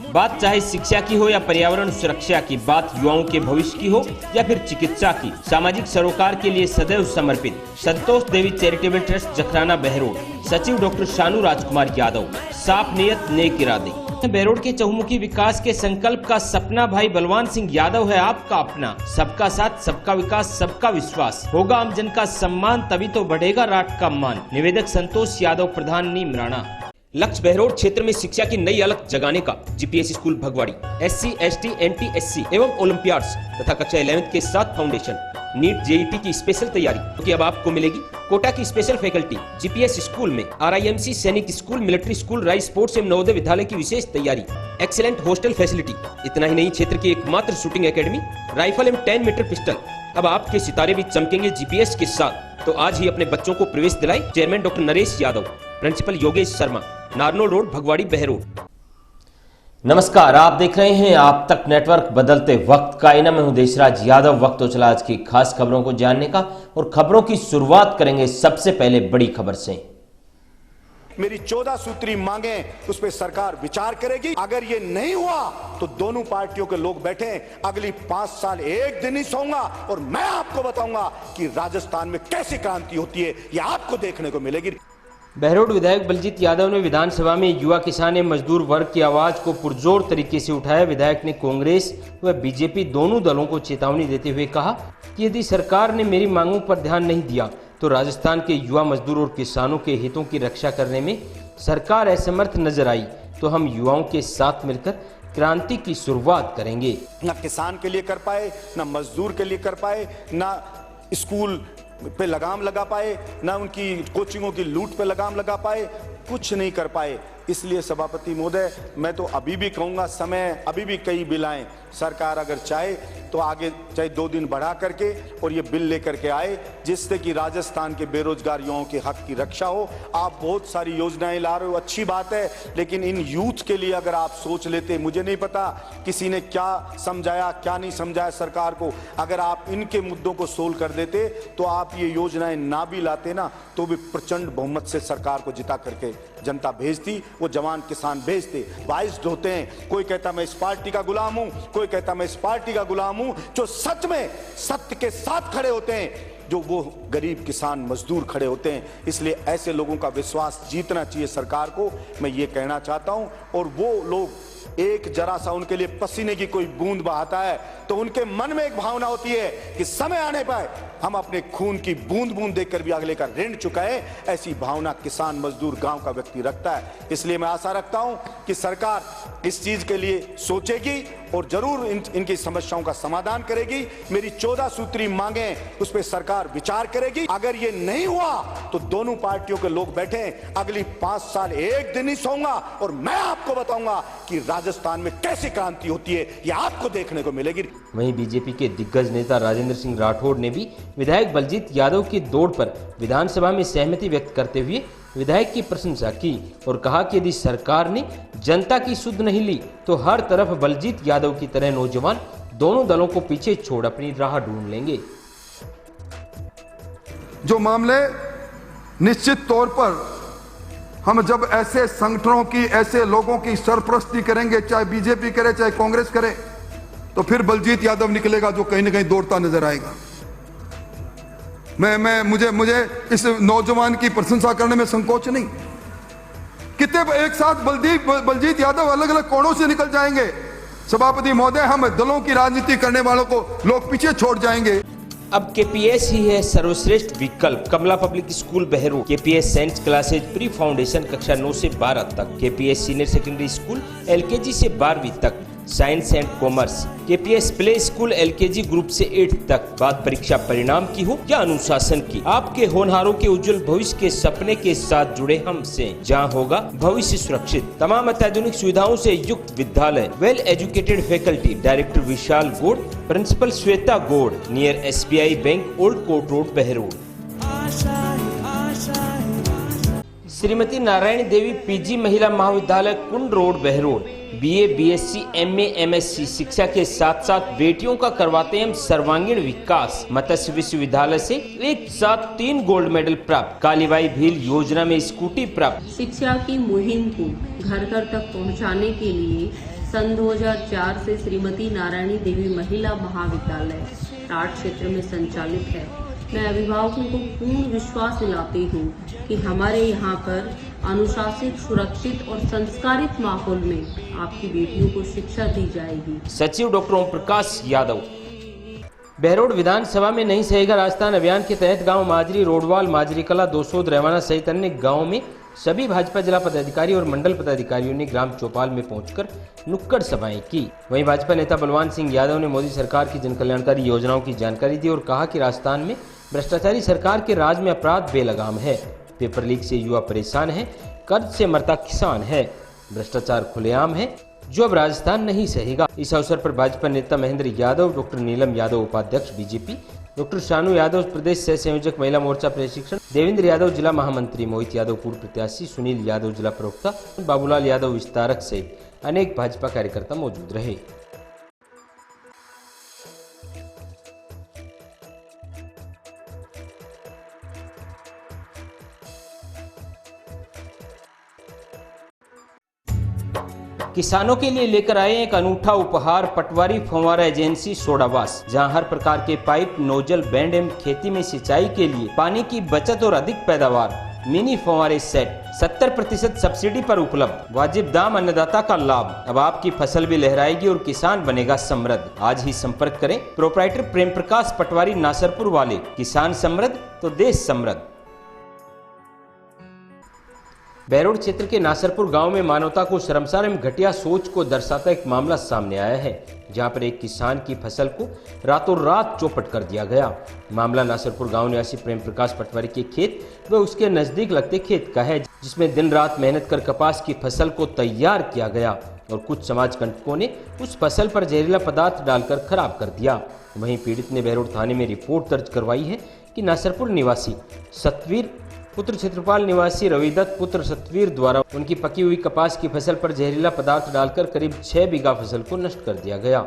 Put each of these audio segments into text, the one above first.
बात चाहे शिक्षा की हो या पर्यावरण सुरक्षा की, बात युवाओं के भविष्य की हो या फिर चिकित्सा की, सामाजिक सरोकार के लिए सदैव समर्पित संतोष देवी चैरिटेबल ट्रस्ट जखराना बहरोड, सचिव डॉक्टर शानू राजकुमार यादव, साफ नियत नेक इरादे। बहरोड के चहुमुखी विकास के संकल्प का सपना भाई बलवान सिंह यादव है आपका अपना। सबका साथ, सबका विकास, सबका विश्वास, होगा आमजन का सम्मान, तभी तो बढ़ेगा राट का मान। निवेदक संतोष यादव, प्रधान नीमराणा। लक्ष्य बहरोड क्षेत्र में शिक्षा की नई अलग जगाने का। GPS school Bhagwadi, SC, ST, NT, SC एवं ओलंपियाड्स तथा कक्षा 11th के साथ फाउंडेशन, नीट JET की स्पेशल तैयारी, क्योंकि अब आपको मिलेगी कोटा की स्पेशल फैकल्टी। जीपीएस स्कूल में RIMC Sainik school, military school, राइस स्पोर्ट्स एवं नवोदय विद्यालय की विशेष तैयारी, एक्सीलेंट हॉस्टल फैसिलिटी। इतना ही नहीं, क्षेत्र की एकमात्र शूटिंग एकेडमी, राइफल एवं 10 मीटर पिस्टल। अब आपके सितारे भी चमकेंगे जीपीएस के साथ। तो आज ही अपने बच्चों को प्रवेश दिलाए। Chairman doctor Naresh Yadav, principal Yogesh Sharma, Narnaul road, Bhagwadi, Behror. नमस्कार, आप देख रहे हैं आप तक नेटवर्क, बदलते वक्त का आईना। मैं हूं देशराज यादव। वक्त तो चला आज की खास खबरों को जानने का, और खबरों की शुरुआत करेंगे सबसे पहले बड़ी खबर से। मेरी 14 सूत्री मांगे, उस पर सरकार विचार करेगी। अगर ये नहीं हुआ तो दोनों पार्टियों के लोग बैठे अगली 5 साल एक दिन ही सोऊंगा, और मैं आपको बताऊंगा कि राजस्थान में कैसी क्रांति होती है, ये आपको देखने को मिलेगी। बहरोड विधायक बलजीत यादव ने विधानसभा में युवा किसान एवं मजदूर वर्ग की आवाज को पुरजोर तरीके से उठाया। विधायक ने कांग्रेस व बीजेपी दोनों दलों को चेतावनी देते हुए कहा कि यदि सरकार ने मेरी मांगों पर ध्यान नहीं दिया तो राजस्थान के युवा, मजदूर और किसानों के हितों की रक्षा करने में सरकार असमर्थ नजर आई तो हम युवाओं के साथ मिलकर क्रांति की शुरुआत करेंगे। ना किसान के लिए कर पाए, ना मजदूर के लिए कर पाए, ना स्कूल पे लगाम लगा पाए, ना उनकी कोचिंगों की लूट पे लगाम लगा पाए, कुछ नहीं कर पाए। इसलिए सभापति महोदय, मैं तो अभी भी कहूँगा, समय अभी भी कई बिल आए, सरकार अगर चाहे तो आगे चाहे 2 दिन बढ़ा करके और ये बिल लेकर के आए, जिससे कि राजस्थान के बेरोजगार युवाओं के हक की रक्षा हो। आप बहुत सारी योजनाएं ला रहे हो, अच्छी बात है, लेकिन इन यूथ के लिए अगर आप सोच लेते, मुझे नहीं पता किसी ने क्या समझाया क्या नहीं समझाया सरकार को, अगर आप इनके मुद्दों को सोल्व कर देते तो आप ये योजनाएं ना भी लाते ना, तो भी प्रचंड बहुमत से सरकार को जिता करके जनता भेजती, वो जवान किसान भेजते। बाइस्ड होते हैं, कोई कहता मैं इस पार्टी का गुलाम हूं, कोई कहता मैं इस पार्टी का गुलाम हूं, जो सच में सत्य के साथ खड़े होते हैं, जो वो गरीब किसान मजदूर खड़े होते हैं। इसलिए ऐसे लोगों का विश्वास जीतना चाहिए सरकार को, मैं ये कहना चाहता हूं। और वो लोग एक जरा सा उनके लिए पसीने की कोई बूंद बहाता है तो उनके मन में एक भावना होती है कि समय आने पर हम अपने खून की बूंद बूंद देकर भी अगले का ऋण चुकाएं। ऐसी भावना किसान, मजदूर, गांव का व्यक्ति रखता है। इसलिए मैं आशा रखता हूं कि सरकार इस चीज के लिए सोचेगी और जरूर इनकी समस्याओं का समाधान करेगी। मेरी 14 सूत्री मांगे, उस पर सरकार विचार करेगी। अगर ये नहीं हुआ तो दोनों पार्टियों के लोग बैठे अगली 5 साल एक दिन ही सोऊंगा, और मैं आपको बताऊंगा कि राजस्थान में कैसी क्रांति होती है, ये आपको देखने को मिलेगी। वहीं बीजेपी के दिग्गज नेता राजेंद्र सिंह राठौड़ ने भी विधायक बलजीत यादव की दौड़ पर विधानसभा में सहमति व्यक्त करते हुए विधायक की प्रशंसा की और कहा कि यदि सरकार ने जनता की सुध नहीं ली तो हर तरफ बलजीत यादव की तरह नौजवान दोनों दलों को पीछे छोड़ अपनी राह ढूंढ लेंगे। जो मामले निश्चित तौर पर हम जब ऐसे संगठनों की, ऐसे लोगों की सरपरस्ती करेंगे, चाहे बीजेपी करे चाहे कांग्रेस करे, तो फिर बलजीत यादव निकलेगा जो कहीं ना कहीं दौड़ता नजर आएगा। मुझे इस नौजवान की प्रशंसा करने में संकोच नहीं। कितने एक साथ बलजीत यादव अलग अलग कोणों से निकल जाएंगे। सभापति महोदय, हम दलों की राजनीति करने वालों को लोग पीछे छोड़ जाएंगे। अब KPS ही है सर्वश्रेष्ठ विकल्प। Kamla public school Behror, KPS science classes pre foundation कक्षा 9 से 12 तक, KPS senior secondary school LKG से 12वीं तक, science and commerce, KPS play school LKG group से 8 तक। बात परीक्षा परिणाम की हो या अनुशासन की, आपके होनहारों के उज्जवल भविष्य के सपने के साथ जुड़े हमसे, जहां होगा भविष्य सुरक्षित। तमाम अत्याधुनिक सुविधाओं से युक्त विद्यालय, well educated faculty. Director Vishal Gaur, principal Shweta Gaur, near SBI bank, old court road, Behror. Shrimati Narayani Devi PG Mahila Mahavidyalaya, Kund road, Behror. BA, BSc, MA, MSc शिक्षा के साथ साथ बेटियों का करवाते हैं सर्वांगीण विकास। मत्स्य विश्वविद्यालय से एक साथ 3 गोल्ड मेडल प्राप्त। कालीबाई भील योजना में स्कूटी प्राप्त। शिक्षा की मुहिम को घर घर तक पहुंचाने के लिए सन 2004 से श्रीमती नारायणी देवी महिला महाविद्यालय टाट क्षेत्र में संचालित है। मैं अभिभावकों को पूर्ण विश्वास दिलाती हूँ कि हमारे यहाँ पर अनुशासित, सुरक्षित और संस्कारित माहौल में आपकी बेटियों को शिक्षा दी जाएगी। सचिव डॉक्टर ओम प्रकाश यादव। बहरोड विधानसभा में नहीं सहेगा राजस्थान अभियान के तहत गांव माजरी, रोडवाल, माजरी कला, दोसोद, रेवाना सहित अन्य गांवों में सभी भाजपा जिला पदाधिकारी और मंडल पदाधिकारियों ने ग्राम चौपाल में पहुंचकर नुक्कड़ सभाएं की। वहीं भाजपा नेता बलवान सिंह यादव ने मोदी सरकार की जनकल्याणकारी योजनाओं की जानकारी दी और कहा कि राजस्थान में भ्रष्टाचारी सरकार के राज में अपराध बेलगाम है। पेपर लीक से युवा परेशान है, कर्ज से मरता किसान है, भ्रष्टाचार खुलेआम है, जो अब राजस्थान नहीं सहेगा। इस अवसर पर भाजपा नेता महेंद्र यादव, डॉक्टर नीलम यादव उपाध्यक्ष बीजेपी, डॉक्टर शानू यादव प्रदेश सह संयोजक महिला मोर्चा प्रशिक्षण, देवेंद्र यादव जिला महामंत्री, मोहित यादव पूर्व प्रत्याशी, सुनील यादव जिला प्रवक्ता, बाबूलाल यादव विस्तारक सहित अनेक भाजपा कार्यकर्ता मौजूद रहे। किसानों के लिए लेकर आए एक अनूठा उपहार, पटवारी फव्वारा एजेंसी सोडावास, जहां हर प्रकार के पाइप, नोजल, बैंड एवं खेती में सिंचाई के लिए पानी की बचत और अधिक पैदावार, मिनी फव्वारे सेट 70% सब्सिडी पर उपलब्ध, वाजिब दाम, अन्नदाता का लाभ। अब आपकी फसल भी लहराएगी और किसान बनेगा समृद्ध। आज ही संपर्क करें प्रोप्राइटर प्रेम प्रकाश पटवारी, नासरपुर वाले। किसान समृद्ध तो देश समृद्ध। बहरोड क्षेत्र के नासरपुर गांव में मानवता को शर्मसार एवं घटिया सोच को दर्शाता एक मामला सामने आया है, जहां पर एक किसान की फसल को रातों रात चौपट कर दिया गया। मामला नासरपुर गांव निवासी प्रेम प्रकाश पटवारी के खेत व उसके नजदीक लगते खेत का है, जिसमें दिन रात मेहनत कर कपास की फसल को तैयार किया गया और कुछ समाज कंटकों ने उस फसल पर जहरीला पदार्थ डालकर खराब कर दिया। वहीं पीड़ित ने बहरोड थाने में रिपोर्ट दर्ज करवाई है कि नासरपुर निवासी सतवीर पुत्र क्षेत्रपाल निवासी रविदत्त पुत्र सतवीर द्वारा उनकी पकी हुई कपास की फसल पर जहरीला पदार्थ डालकर करीब 6 बीघा फसल को नष्ट कर दिया गया।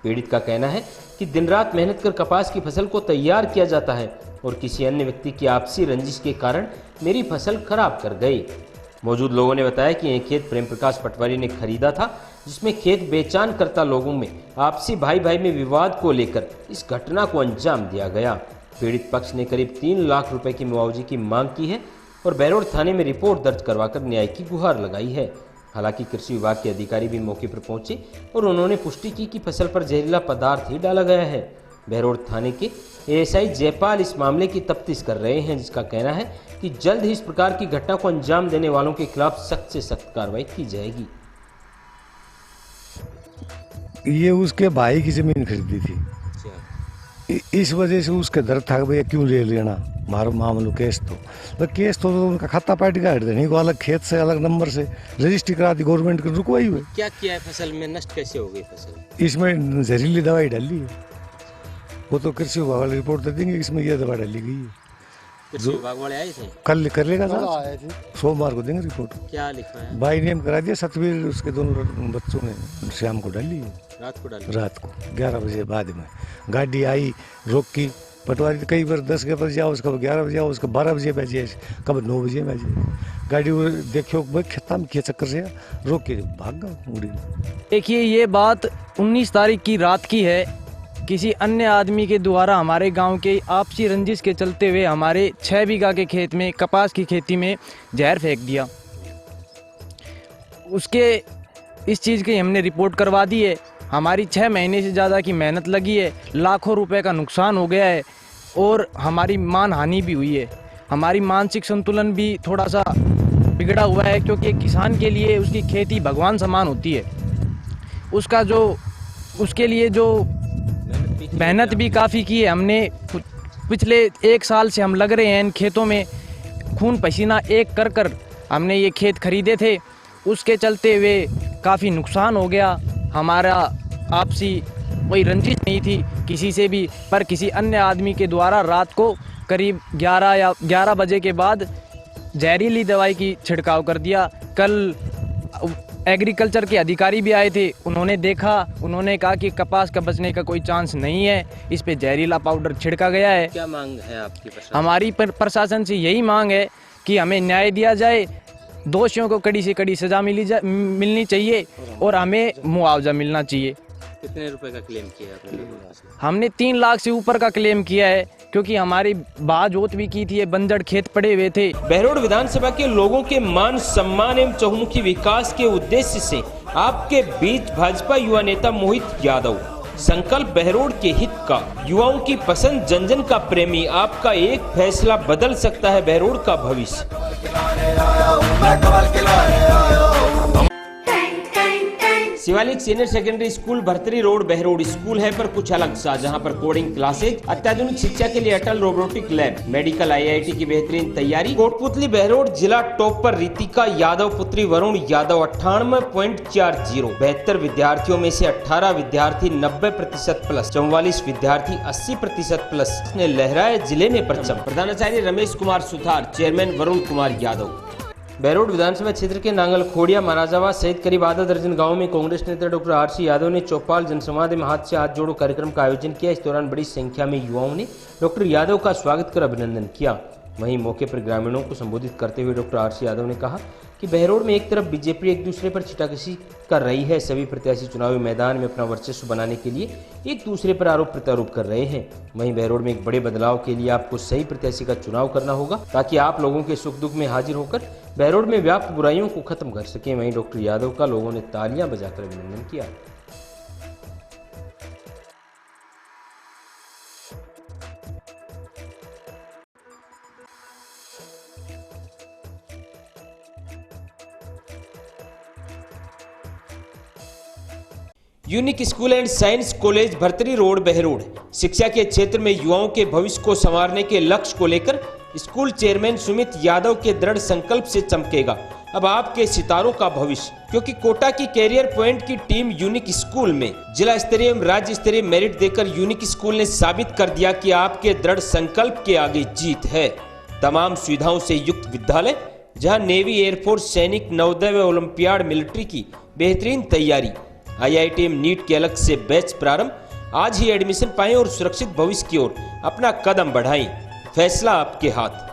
पीड़ित का कहना है कि दिन रात मेहनत कर कपास की फसल को तैयार किया जाता है और किसी अन्य व्यक्ति की आपसी रंजिश के कारण मेरी फसल खराब कर गई। मौजूद लोगों ने बताया कि यह खेत प्रेम प्रकाश पटवारी ने खरीदा था, जिसमें खेत बेचान करता लोगों में आपसी भाई भाई में विवाद को लेकर इस घटना को अंजाम दिया गया। पीड़ित पक्ष ने करीब 3 लाख रुपए की मुआवजे की मांग की है और बहरोड थाने में रिपोर्ट दर्ज करवाकर न्याय की गुहार लगाई है। हालांकि कृषि विभाग के अधिकारी भी मौके पर पहुंचे और उन्होंने पुष्टि की कि फसल पर जहरीला पदार्थ ही डाला गया है। बहरोड थाने के एएसआई जयपाल इस मामले की तफ्तीश कर रहे हैं, जिसका कहना है कि जल्द ही इस प्रकार की घटना को अंजाम देने वालों के खिलाफ सख्त से सख्त कार्रवाई की जाएगी। ये उसके भाई की जमीन खरीदी थी, इस वजह से उसके दर्द था भैया क्यों ले लेना मारो मामलो केस तो केस तो उनका खाता पार्टी का हट देने को अलग खेत से अलग नंबर से रजिस्ट्री करा दी गवर्नमेंट की, रुकवाई हुई। क्या किया है फसल में, नष्ट कैसे हो गई फसल? इसमें जहरीली दवाई डाली है, वो तो कृषि विभाग वाले रिपोर्ट दे देंगे, इसमें यह दवा डाली गई है। कृषि विभाग वाले आए थे, कल कर लेगा साहब, सोमवार को देंगे रिपोर्ट। क्या लिखा है? भाई नेम करा दिया, सतवीर उसके दोनों बच्चों ने शाम को डाली है, रात को 11 बजे बाद में गाड़ी आई, रोकी पटवारी, कई बार 10 बजे आओ, उसका 11 बजे आओ, उसका 12 बजे बजे, कब 9 बजे बजे गाड़ी देखियो खेता में किए चक्कर से रोक के भाग गया उड़ी। देखिए ये बात 19 तारीख की रात की है। किसी अन्य आदमी के द्वारा हमारे गांव के आपसी रंजिश के चलते हुए हमारे 6 बीघा के खेत में कपास की खेती में जहर फेंक दिया। उसके इस चीज़ की हमने रिपोर्ट करवा दी है। हमारी 6 महीने से ज़्यादा की मेहनत लगी है, लाखों रुपए का नुकसान हो गया है और हमारी मान हानि भी हुई है। हमारी मानसिक संतुलन भी थोड़ा सा बिगड़ा हुआ है, क्योंकि किसान के लिए उसकी खेती भगवान समान होती है। उसका जो उसके लिए जो मेहनत भी काफ़ी की है हमने, पिछले 1 साल से हम लग रहे हैं इन खेतों में, खून पसीना एक कर कर हमने ये खेत खरीदे थे। उसके चलते हुए काफ़ी नुकसान हो गया। हमारा आपसी कोई रंजिश नहीं थी किसी से भी, पर किसी अन्य आदमी के द्वारा रात को करीब 11 बजे के बाद जहरीली दवाई की छिड़काव कर दिया। कल एग्रीकल्चर के अधिकारी भी आए थे, उन्होंने देखा, उन्होंने कहा कि कपास का बचने का कोई चांस नहीं है, इस पे जहरीला पाउडर छिड़का गया है। क्या मांग है आपकी प्रशासन? हमारी प्रशासन से यही मांग है कि हमें न्याय दिया जाए दोषियों को कड़ी से कड़ी सजा मिलनी चाहिए और हमें मुआवजा मिलना चाहिए। कितने रुपए का क्लेम किया आपने? हमने 3 लाख से ऊपर का क्लेम किया है, क्योंकि हमारी बाजोत भी की थी, बंजर खेत पड़े हुए थे। बहरोड विधानसभा के लोगों के मान सम्मान एवं चहुमुखी विकास के उद्देश्य से आपके बीच भाजपा युवा नेता मोहित यादव। संकल्प बहरोड के हित का, युवाओं की पसंद, जन जन का प्रेमी। आपका एक फैसला बदल सकता है बहरोड का भविष्य। Shivalik senior secondary school Bhartari road Behror school है पर कुछ अलग सा, जहां पर कोडिंग क्लासेज, अत्याधुनिक शिक्षा के लिए अटल रोबोटिक लैब, मेडिकल IIT की बेहतरीन तैयारी। कोटपुतली बहरोड जिला टॉप पर रितिका यादव पुत्री वरुण यादव 98.40। 72 विद्यार्थियों में से 18 विद्यार्थी 90% प्लस, 44 विद्यार्थी 80% प्लस ने लहराया जिले में परचम। प्रधानाचार्य रमेश कुमार सुथार, चेयरमैन वरुण कुमार यादव। बहरोड विधानसभा क्षेत्र के नांगल खोड़िया, महाराजावाद सहित करीब आधा दर्जन गांवों में कांग्रेस नेता डॉक्टर RC यादव ने चौपाल जनसंवाद में हाथ से हाथ जोड़ो कार्यक्रम का आयोजन किया। इस दौरान बड़ी संख्या में युवाओं ने डॉक्टर यादव का स्वागत कर अभिनंदन किया। वहीं मौके पर ग्रामीणों को संबोधित करते हुए डॉक्टर RC यादव ने कहा कि बहरोड में एक तरफ बीजेपी एक दूसरे पर छिटाकशी कर रही है, सभी प्रत्याशी चुनावी मैदान में अपना वर्चस्व बनाने के लिए एक दूसरे पर आरोप प्रत्यारोप कर रहे हैं। वहीं बहरोड में एक बड़े बदलाव के लिए आपको सही प्रत्याशी का चुनाव करना होगा, ताकि आप लोगों के सुख दुख में हाजिर होकर बहरोड में व्याप्त बुराइयों को खत्म कर सकें। वहीं डॉक्टर यादव का लोगों ने तालियां बजाकर अभिनंदन किया। Unique school and science college Bhartari road Behror शिक्षा के क्षेत्र में युवाओं के भविष्य को संवारने के लक्ष्य को लेकर स्कूल चेयरमैन सुमित यादव के दृढ़ संकल्प से चमकेगा अब आपके सितारों का भविष्य, क्योंकि कोटा की कैरियर पॉइंट की टीम यूनिक स्कूल में जिला स्तरीय एवं राज्य स्तरीय मेरिट देकर यूनिक स्कूल ने साबित कर दिया कि आपके दृढ़ संकल्प के आगे जीत है। तमाम सुविधाओं से युक्त विद्यालय, जहां नेवी, एयरफोर्स, सैनिक, नवोदय व ओलंपियाड, मिलिट्री की बेहतरीन तैयारी, IIT एवं नीट के अलग से बैच प्रारंभ। आज ही एडमिशन पाएं और सुरक्षित भविष्य की ओर अपना कदम बढ़ाएं। फैसला आपके हाथ।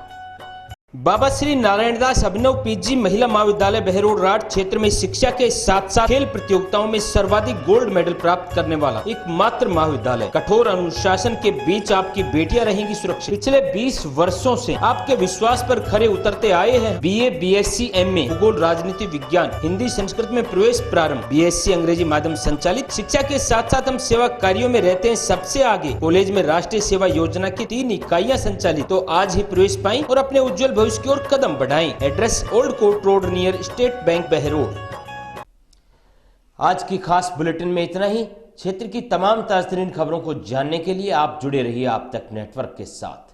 बाबा श्री नारायण दास अभिनव PG महिला महाविद्यालय बहरोड राठ क्षेत्र में शिक्षा के साथ साथ खेल प्रतियोगिताओं में सर्वाधिक गोल्ड मेडल प्राप्त करने वाला एकमात्र महाविद्यालय। कठोर अनुशासन के बीच आपकी बेटियां रहेंगी सुरक्षित। पिछले 20 वर्षों से आपके विश्वास पर खरे उतरते आए हैं। BA, BSc, MA भूगोल, राजनीति विज्ञान, हिंदी, संस्कृत में प्रवेश प्रारंभ, BSc अंग्रेजी माध्यम संचालित। शिक्षा के साथ साथ हम सेवा कार्यों में रहते हैं सबसे आगे। कॉलेज में राष्ट्रीय सेवा योजना की 3 इकाइयां संचालित। तो आज ही प्रवेश पाएं और अपने उज्जवल भविष्य की ओर कदम बढ़ाएं। Address old court road near state bank Behror. आज की खास बुलेटिन में इतना ही। क्षेत्र की तमाम ताज़ा खबरों को जानने के लिए आप जुड़े रहिए आप तक नेटवर्क के साथ।